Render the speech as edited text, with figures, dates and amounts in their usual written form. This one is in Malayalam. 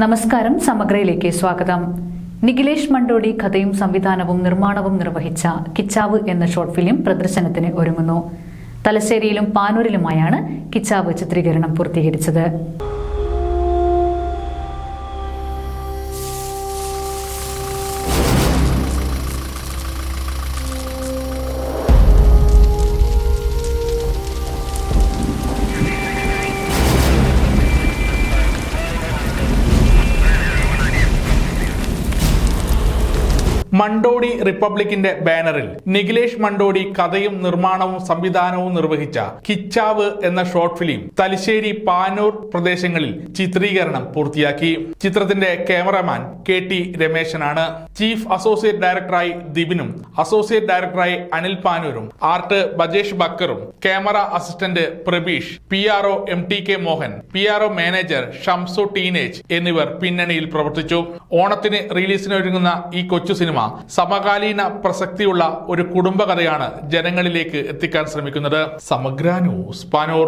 നമസ്കാരം, സമഗ്രയിലേക്ക് സ്വാഗതം. നിഖിലേഷ് മണ്ടോടി കഥയും സംവിധാനവും നിർമ്മാണവും നിർവഹിച്ച കിച്ചാവ് എന്ന ഷോർട്ട് ഫിലിം പ്രദർശനത്തിന് ഒരുങ്ങുന്നു. തലശ്ശേരിയിലും പാനൂരിലുമായാണ് കിച്ചാവ് ചിത്രീകരണം പൂർത്തീകരിച്ചത്. മണ്ടോടി റിപ്പബ്ലിക്കിന്റെ ബാനറിൽ നിഖിലേഷ് മണ്ടോടി കഥയും നിർമ്മാണവും സംവിധാനവും നിർവഹിച്ച കിച്ചാവ് എന്ന ഷോർട്ട് ഫിലിം തലശ്ശേരി പാനൂർ പ്രദേശങ്ങളിൽ ചിത്രീകരണം പൂർത്തിയാക്കി. ചിത്രത്തിന്റെ ക്യാമറമാൻ KT രമേശനാണ്. ചീഫ് അസോസിയേറ്റ് ഡയറക്ടറായി ദിബിനും അസോസിയേറ്റ് ഡയറക്ടറായി അനിൽ പാനൂരും ആർട്ട് ബജേഷ് ബക്കറും camera assistant Prabeesh, PRO MTK Mohan, PRO manager Shamsu ടീനേജ് എന്നിവർ പിന്നണിയിൽ പ്രവർത്തിച്ചു. ഓണത്തിന് റിലീസിനൊരുങ്ങുന്ന ഈ കൊച്ചു സിനിമ സമകാലീന പ്രസക്തിയുള്ള ഒരു കുടുംബകഥയാണ് ജനങ്ങളിലേക്ക് എത്തിക്കാൻ ശ്രമിക്കുന്നത്. സമഗ്ര ന്യൂസ്, പാനൂർ.